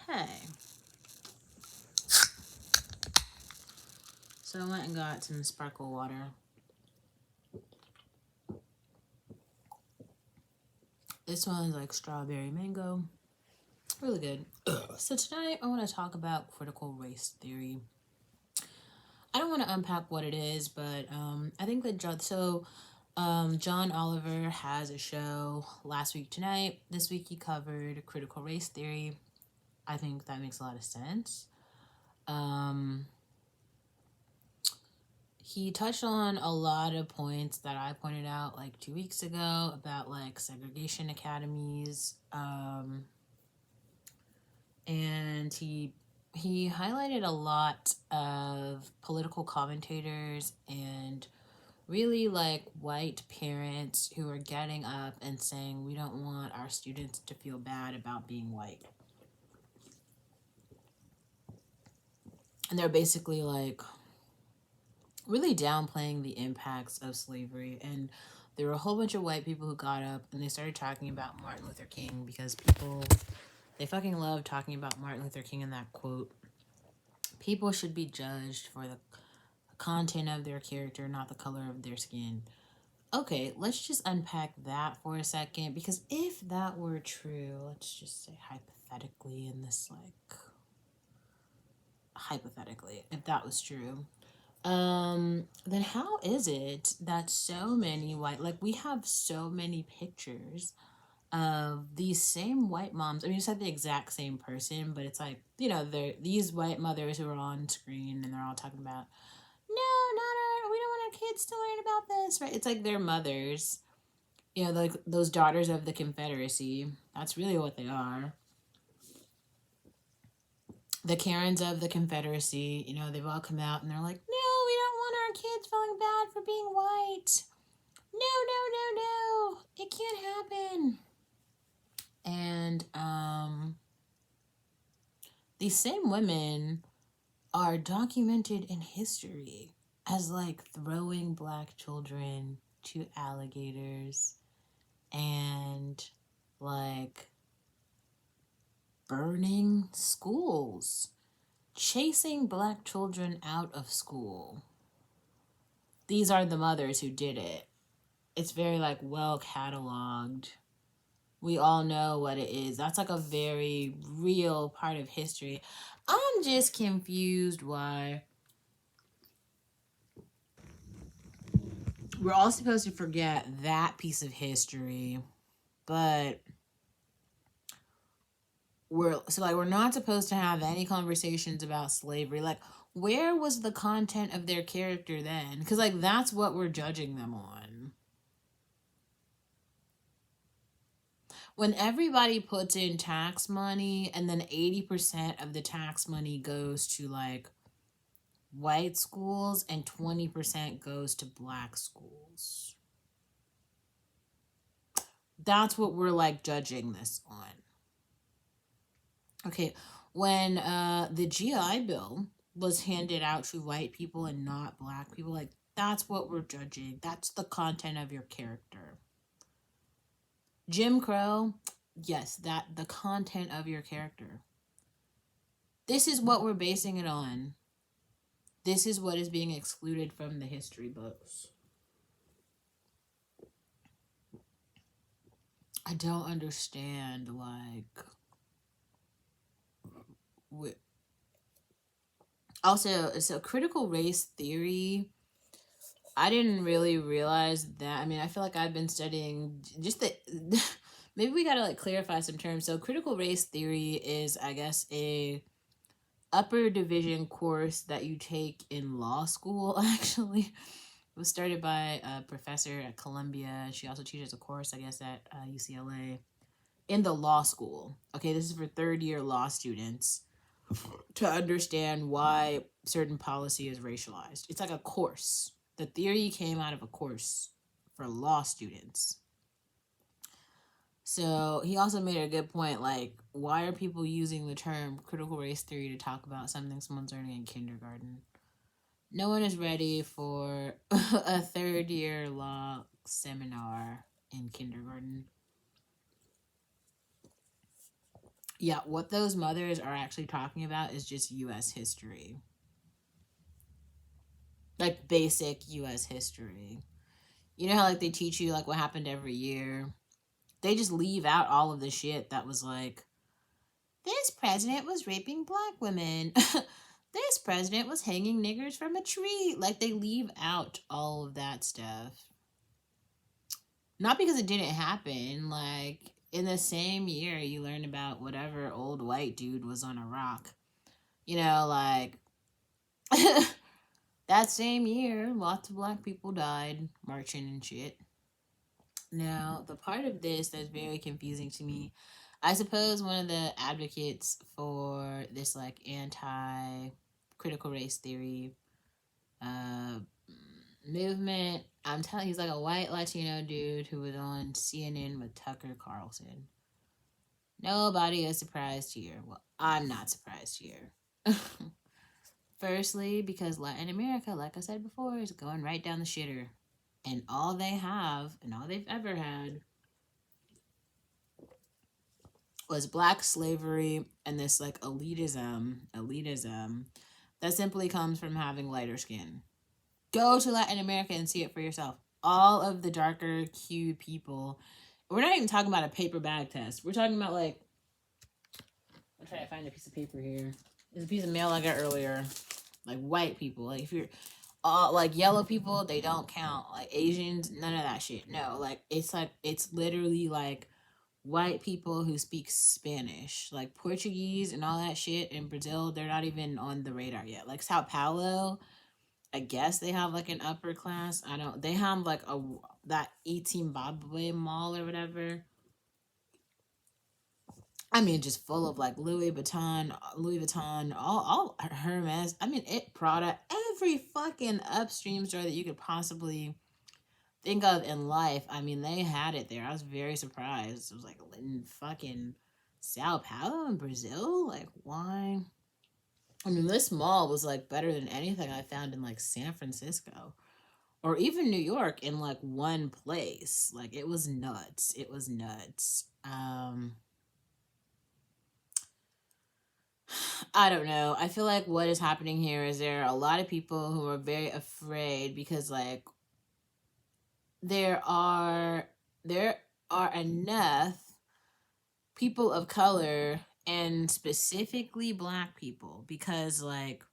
Okay. So I went and got some sparkle water. This one's like strawberry mango. Really good. So tonight I want to talk about critical race theory. I don't want to unpack what it is, but I think that John Oliver has a show last week tonight. This week he covered critical race theory. I think that makes a lot of sense. He touched on a lot of points that I pointed out like 2 weeks ago about like segregation academies. And he highlighted a lot of political commentators and really like white parents who are getting up and saying we don't want our students to feel bad about being white. And they're basically like really downplaying the impacts of slavery. And there were a whole bunch of white people who got up and they started talking about Martin Luther King because they fucking love talking about Martin Luther King in that quote. People should be judged for the content of their character, not the color of their skin. Okay, let's just unpack that for a second, because if that were true, let's just say hypothetically, hypothetically, if that was true, then how is it that so many we have so many pictures of these same white moms? I mean, it's like the exact same person, but it's like, they're these white mothers who are on screen and they're all talking about, no, we don't want our kids to learn about this, right? It's like their mothers, like those daughters of the Confederacy. That's really what they are. The Karens of the Confederacy, they've all come out and they're like, no, we don't want our kids feeling bad for being white. No, it can't happen. And these same women are documented in history as like throwing black children to alligators and like burning schools, chasing black children out of school. These are the mothers who did it. It's very like well cataloged. We all know what it is. That's like a very real part of history. I'm just confused why we're all supposed to forget that piece of history, but we're not supposed to have any conversations about slavery. Like, where was the content of their character then? Because like that's what we're judging them on. When everybody puts in tax money and then 80% of the tax money goes to like white schools and 20% goes to black schools, that's what we're like judging this on. Okay, when the GI Bill was handed out to white people and not black people, like that's what we're judging. That's the content of your character. Jim Crow, yes, that the content of your character. This is what we're basing it on. This is what is being excluded from the history books. I don't understand, like, also, so critical race theory, I didn't really realize that. I mean, I feel like I've been studying just the maybe we gotta like clarify some terms. So critical race theory is, I guess, a upper division course that you take in law school. Actually, it was started by a professor at Columbia. She also teaches a course, I guess, at UCLA in the law school. Okay, this is for third year law students to understand why certain policy is racialized. It's like a course. The theory came out of a course for law students. So he also made a good point, like, why are people using the term critical race theory to talk about something someone's learning in kindergarten? No one is ready for a third year law seminar in kindergarten. Yeah, what those mothers are actually talking about is just US history. Like basic US history. You know how like they teach you like what happened every year? They just leave out all of the shit that was like, this president was raping black women. This president was hanging niggers from a tree. Like they leave out all of that stuff. Not because it didn't happen. Like in the same year, you learn about whatever old white dude was on a rock. You know, like that same year, lots of black people died marching and shit. Now, the part of this that's very confusing to me, I suppose one of the advocates for this like anti critical race theory uh, movement, I'm telling you, he's like a white Latino dude who was on CNN with Tucker Carlson. Nobody is surprised here. Well, I'm not surprised here. Firstly, because Latin America, like I said before, is going right down the shitter. And all they have, and all they've ever had, was black slavery and this like elitism that simply comes from having lighter skin. Go to Latin America and see it for yourself. All of the darker hued people. We're not even talking about a paper bag test. We're talking about like, I'm trying to find a piece of paper here. There's a piece of mail I got earlier. Like white people. Like if you're like yellow people, they don't count. Like Asians, none of that shit. No, like it's literally like white people who speak Spanish, like Portuguese and all that shit in Brazil. They're not even on the radar yet. Like Sao Paulo, I guess they have like an upper class. I don't. They have like that Zimbabwe mall or whatever. I mean, just full of like Louis Vuitton, all Hermes. I mean, it Prada, every fucking upstream store that you could possibly think of in life. I mean, they had it there. I was very surprised. It was like in fucking Sao Paulo in Brazil. Like, why? I mean, this mall was like better than anything I found in like San Francisco or even New York in like one place. Like, it was nuts. It was nuts. I don't know. I feel like what is happening here is there are a lot of people who are very afraid because like there are enough people of color and specifically black people because like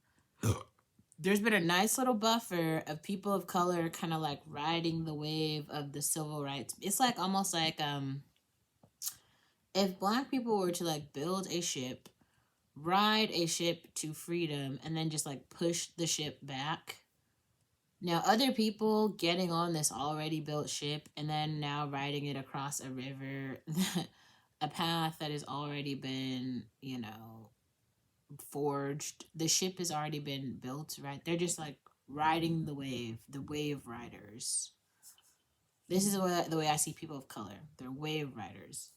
there's been a nice little buffer of people of color kind of like riding the wave of the civil rights. It's like almost like if black people were to like build a ship, ride a ship to freedom, and then just like push the ship back. Now, other people getting on this already built ship and then now riding it across a river, a path that has already been, you know, forged. The ship has already been built, right? They're just like riding the wave riders. This is the way I see people of color. They're wave riders.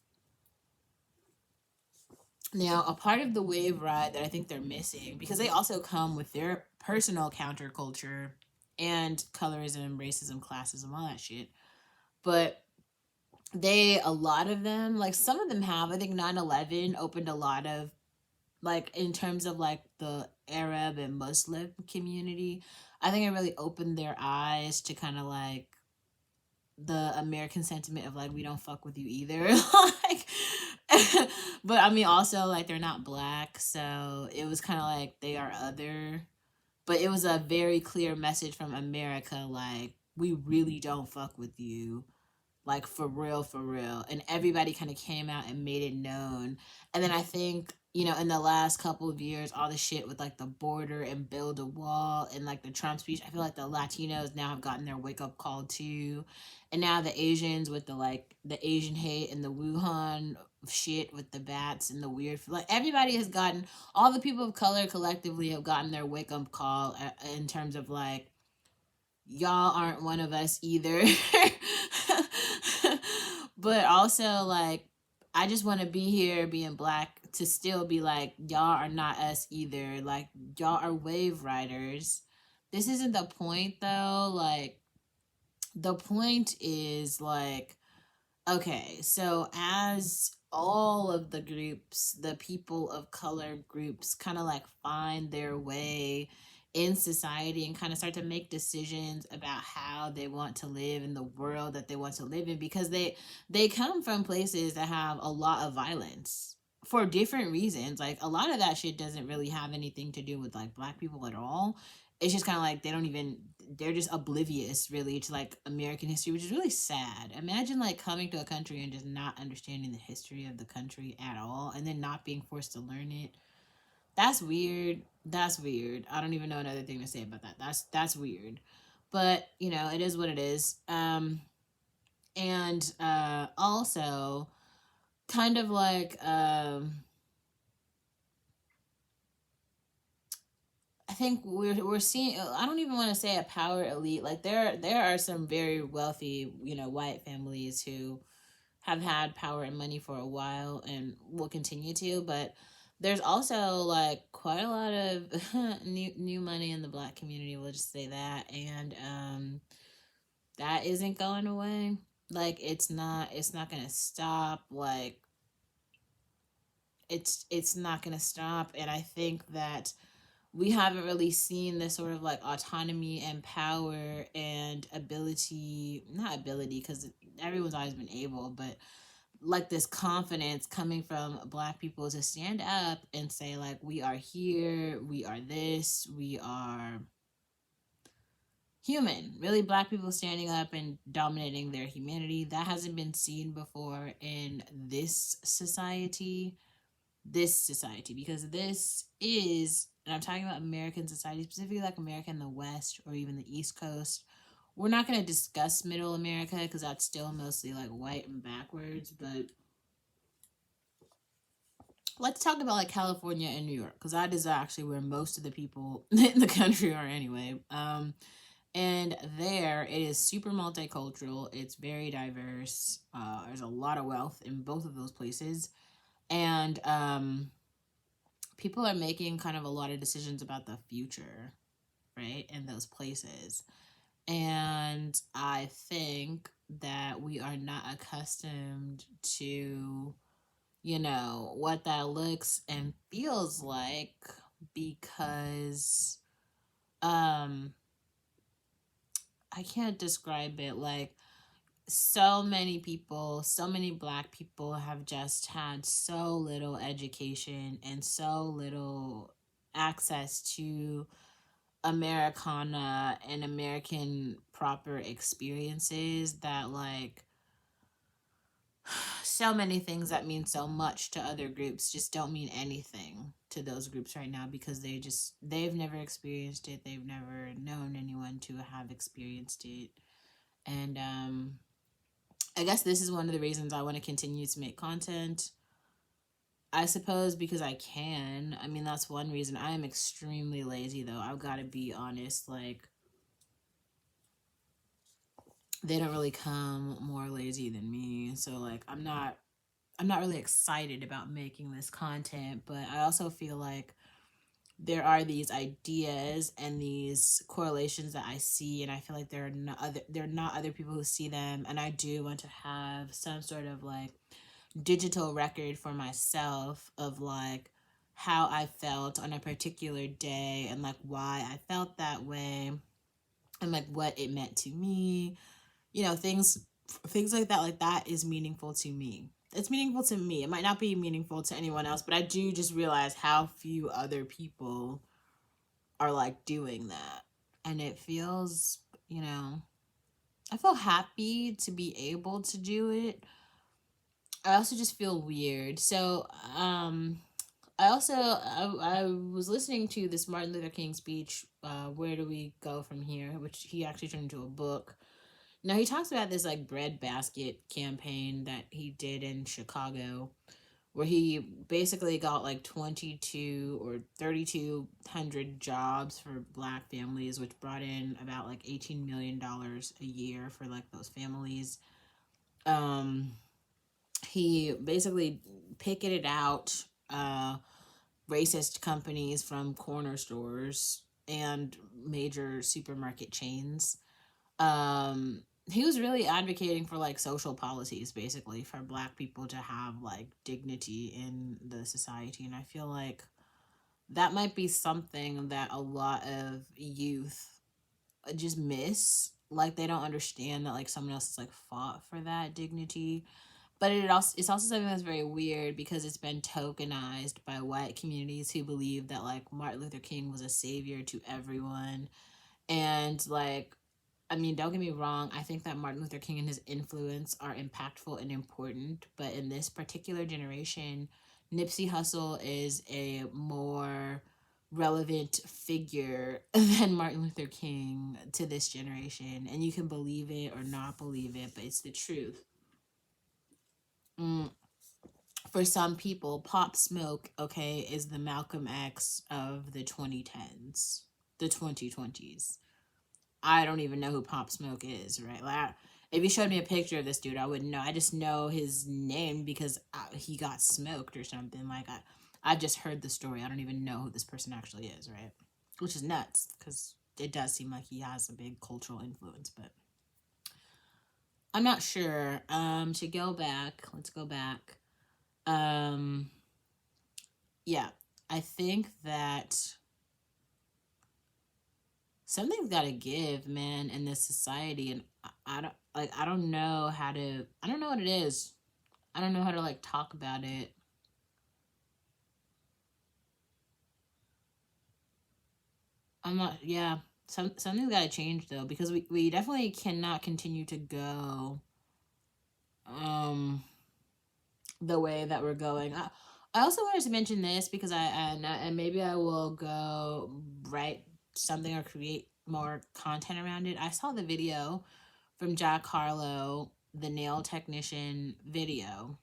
Now, a part of the wave ride that I think they're missing, because they also come with their personal counterculture and colorism, racism, classism, all that shit. But a lot of them, like some of them have, I think 9/11 opened a lot of, like in terms of like the Arab and Muslim community, I think it really opened their eyes to kind of like the American sentiment of like we don't fuck with you either. Like but I mean also like they're not black, so it was kind of like they are other, but it was a very clear message from America like we really don't fuck with you, like for real, and everybody kind of came out and made it known. And then I think, you know, in the last couple of years, all the shit with like the border and build a wall and like the Trump speech, I feel like the Latinos now have gotten their wake up call too. And now the Asians with the like the Asian hate and the Wuhan shit with the bats and the weird, like everybody has gotten, all the people of color collectively have gotten their wake up call in terms of like y'all aren't one of us either. But also like I just want to be here being black to still be like y'all are not us either, like y'all are wave riders. This isn't the point though. Like the point is like Okay, so as all of the groups, the people of color groups, kind of like find their way in society and kind of start to make decisions about how they want to live in the world that they want to live in, because they come from places that have a lot of violence for different reasons. Like a lot of that shit doesn't really have anything to do with like black people at all. It's just kind of like they don't even, they're just oblivious really to like American history, which is really sad. Imagine like coming to a country and just not understanding the history of the country at all and then not being forced to learn it. That's weird. That's weird. I don't even know another thing to say about that. That's weird. But, you know, it is what it is. And also kind of like I think we're seeing. I don't even want to say a power elite. Like there are some very wealthy, you know, white families who have had power and money for a while and will continue to. But there's also like quite a lot of new money in the black community. We'll just say that, and that isn't going away. Like it's not gonna stop. Like it's not gonna stop. And I think that we haven't really seen this sort of like autonomy and power and ability, not ability because everyone's always been able, but like this confidence coming from black people to stand up and say like we are here, we are this, we are human. Really, black people standing up and dominating their humanity, that hasn't been seen before in this society, because this is, and I'm talking about American society, specifically like America in the West or even the East Coast. We're not going to discuss middle America because that's still mostly like white and backwards, but let's talk about like California and New York, because that is actually where most of the people in the country are anyway. And there it is super multicultural, it's very diverse, there's a lot of wealth in both of those places, and people are making kind of a lot of decisions about the future, right, in those places. And I think that we are not accustomed to, you know, what that looks and feels like, because um I can't describe it. Like, so many people, so many black people have just had so little education and so little access to Americana and American proper experiences, that like so many things that mean so much to other groups just don't mean anything to those groups right now, because they've never experienced it, they've never known anyone to have experienced it. And I guess this is one of the reasons I want to continue to make content. I suppose because I can. I mean, that's one reason. I am extremely lazy, though. I've got to be honest. Like, they don't really come more lazy than me. So, like, I'm not really excited about making this content, but I also feel like there are these ideas and these correlations that I see, and I feel like there are not other people who see them, and I do want to have some sort of like digital record for myself of like how I felt on a particular day and like why I felt that way and like what it meant to me. You know, things like that is meaningful to me. It's meaningful to me. It might not be meaningful to anyone else, but I do just realize how few other people are like doing that. And it feels, you know, I feel happy to be able to do it. I also just feel weird. So, I was listening to this Martin Luther King speech, Where Do We Go From Here, which he actually turned into a book. Now he talks about this like bread basket campaign that he did in Chicago, where he basically got like 22 or 3,200 jobs for black families, which brought in about like $18 million a year for like those families. Um, he basically picketed out racist companies from corner stores and major supermarket chains. Um, he was really advocating for like social policies, basically, for Black people to have like dignity in the society. And I feel like that might be something that a lot of youth just miss. Like they don't understand that like someone else has like fought for that dignity. But it's also something that's very weird because it's been tokenized by white communities who believe that like Martin Luther King was a savior to everyone. And like, I mean, don't get me wrong, I think that Martin Luther King and his influence are impactful and important, but in this particular generation, Nipsey Hussle is a more relevant figure than Martin Luther King to this generation. And you can believe it or not believe it, but it's the truth. Mm. For some people, Pop Smoke, okay, is the Malcolm X of the 2010s, the 2020s. I don't even know who Pop Smoke is, right? Like, if you showed me a picture of this dude, I wouldn't know. I just know his name because he got smoked or something. Like, I just heard the story. I don't even know who this person actually is, right? Which is nuts because it does seem like he has a big cultural influence, but I'm not sure. To go back, let's go back. Yeah, I think that something's got to give, man, in this society, and I don't know how to. I don't know what it is. I don't know how to like talk about it. I'm not. Yeah, something's got to change though because we definitely cannot continue to go um the way that we're going. I also wanted to mention this because and maybe I will go write something or create more content around it. I saw the video from Jack Harlow, the nail technician video.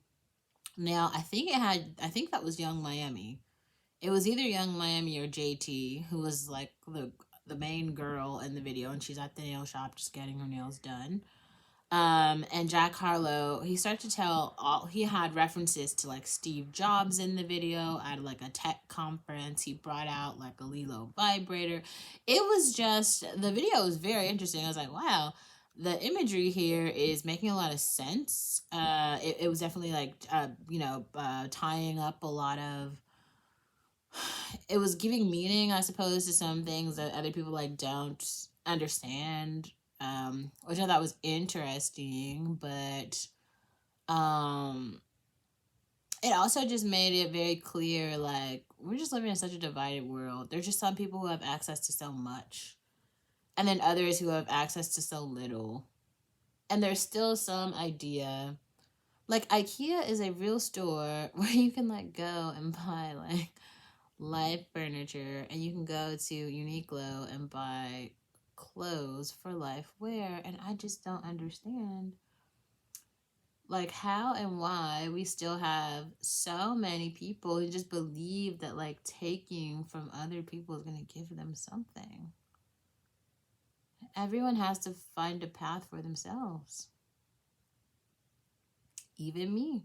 Now, I think that was Young Miami. It was either Young Miami or JT, who was like the main girl in the video, and she's at the nail shop just getting her nails done. And Jack Harlow, he started to tell all, he had references to like Steve Jobs in the video at like a tech conference. He brought out like a Lilo vibrator. It was just, the video was very interesting. I was like, wow, the imagery here is making a lot of sense. It was definitely like, tying up a lot of, it was giving meaning, I suppose, to some things that other people like don't understand, which I thought was interesting, but um, it also just made it very clear, like, we're just living in such a divided world. There's just some people who have access to so much, and then others who have access to so little. And there's still some idea, like, IKEA is a real store where you can, like, go and buy, like, live furniture, and you can go to Uniqlo and buy clothes for life wear, and I just don't understand like how and why we still have so many people who just believe that like taking from other people is going to give them something. Everyone has to find a path for themselves, even me,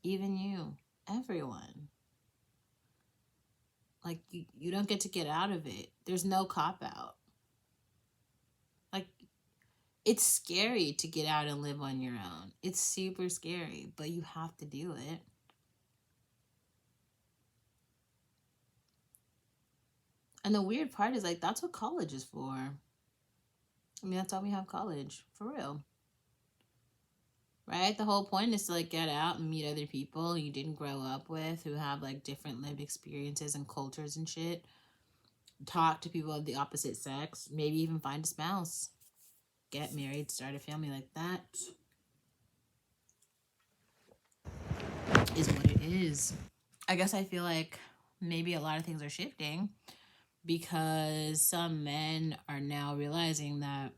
even you, everyone. Like you don't get to get out of it. There's no cop out. Like it's scary to get out and live on your own. It's super scary, but you have to do it. And the weird part is like that's what college is for. I mean, that's why we have college, for real. Right? The whole point is to like get out and meet other people you didn't grow up with who have like different lived experiences and cultures and shit. Talk to people of the opposite sex, maybe even find a spouse. Get married, start a family. Like that is what it is. I guess I feel like maybe a lot of things are shifting because some men are now realizing that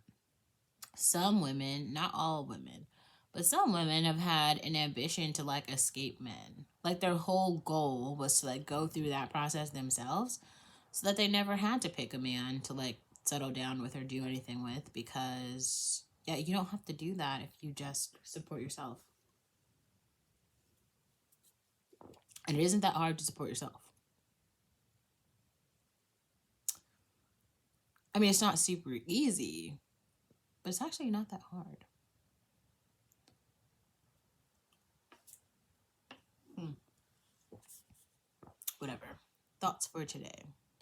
some women, not all women, but some women have had an ambition to like escape men. Like their whole goal was to like go through that process themselves so that they never had to pick a man to like settle down with or do anything with because yeah, you don't have to do that if you just support yourself. And it isn't that hard to support yourself. I mean, it's not super easy, but it's actually not that hard. Whatever. Thoughts for today.